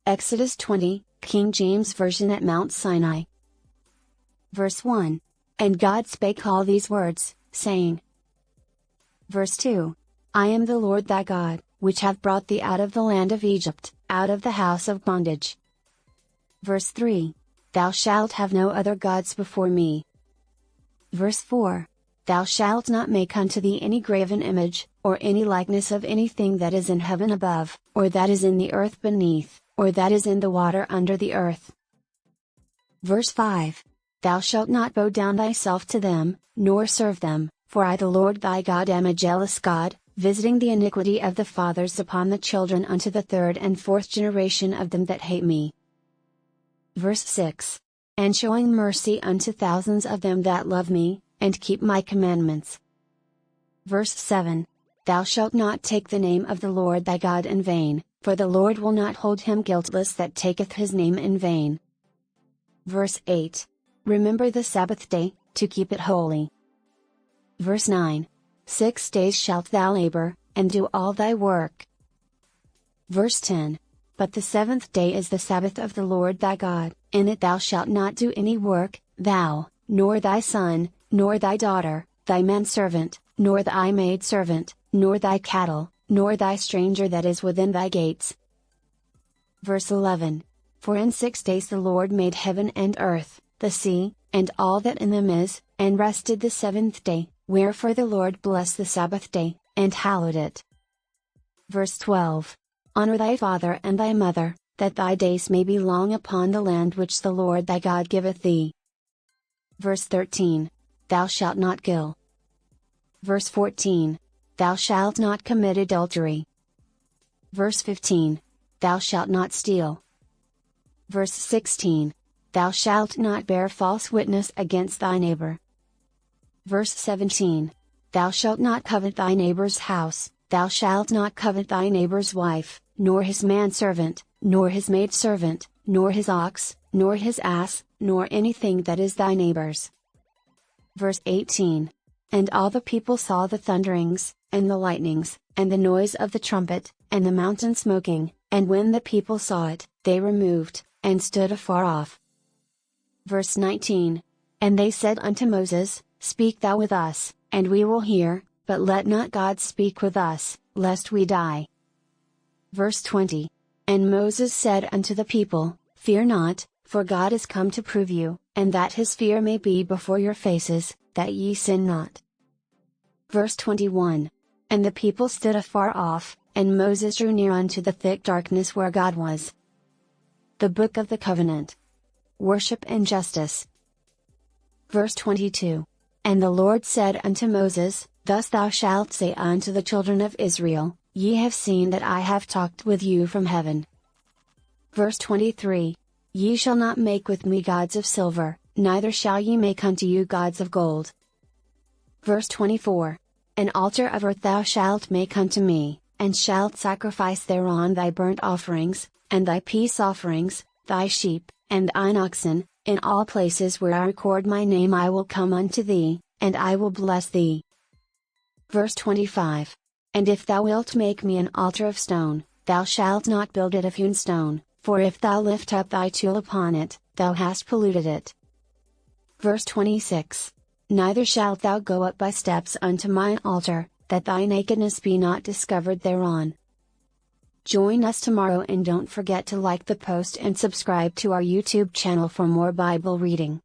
Exodus 20, King James Version at Mount Sinai. Verse 1. And God spake all these words, saying. Verse 2. I am the Lord thy God, which have brought thee out of the land of Egypt, out of the house of bondage. Verse 3. Thou shalt have no other gods before me. Verse 4. Thou shalt not make unto thee any graven image, or any likeness of anything that is in heaven above, or that is in the earth beneath, or that is in the water under the earth. Verse 5. Thou shalt not bow down thyself to them, nor serve them, for I the Lord thy God am a jealous God, visiting the iniquity of the fathers upon the children unto the third and fourth generation of them that hate me. Verse 6. And showing mercy unto thousands of them that love me, and keep my commandments. Verse 7. Thou shalt not take the name of the Lord thy God in vain, for the Lord will not hold him guiltless that taketh his name in vain. Verse 8. Remember the Sabbath day, to keep it holy. Verse 9. 6 days shalt thou labor, and do all thy work. Verse 10. But the seventh day is the Sabbath of the Lord thy God, in it thou shalt not do any work, thou, nor thy son, nor thy daughter, thy manservant, nor thy maidservant, nor thy cattle, nor thy stranger that is within thy gates. Verse 11. For in 6 days the Lord made heaven and earth, the sea, and all that in them is, and rested the seventh day, wherefore the Lord blessed the Sabbath day, and hallowed it. Verse 12. Honor thy father and thy mother, that thy days may be long upon the land which the Lord thy God giveth thee. Verse 13. Thou shalt not kill. Verse 14. Thou shalt not commit adultery. Verse 15. Thou shalt not steal. Verse 16. Thou shalt not bear false witness against thy neighbor. Verse 17. Thou shalt not covet thy neighbor's house, thou shalt not covet thy neighbor's wife, nor his manservant, nor his maidservant, nor his ox, nor his ass, nor anything that is thy neighbor's. Verse 18. And all the people saw the thunderings, and the lightnings, and the noise of the trumpet, and the mountain smoking, and when the people saw it, they removed, and stood afar off. Verse 19. And they said unto Moses, Speak thou with us, and we will hear, but let not God speak with us, lest we die. Verse 20. And Moses said unto the people, Fear not, for God is come to prove you, and that his fear may be before your faces, that ye sin not. Verse 21. And the people stood afar off, and Moses drew near unto the thick darkness where God was. The Book of the Covenant. Worship and Justice. Verse 22. And the Lord said unto Moses, Thus thou shalt say unto the children of Israel, Ye have seen that I have talked with you from heaven. Verse 23. Ye shall not make with me gods of silver, neither shall ye make unto you gods of gold. Verse 24. An altar of earth thou shalt make unto me, and shalt sacrifice thereon thy burnt offerings, and thy peace offerings, thy sheep, and thine oxen, in all places where I record my name I will come unto thee, and I will bless thee. Verse 25. And if thou wilt make me an altar of stone, thou shalt not build it of hewn stone, for if thou lift up thy tool upon it, thou hast polluted it. Verse 26. Neither shalt thou go up by steps unto mine altar, that thy nakedness be not discovered thereon. Join us tomorrow and don't forget to like the post and subscribe to our YouTube channel for more Bible reading.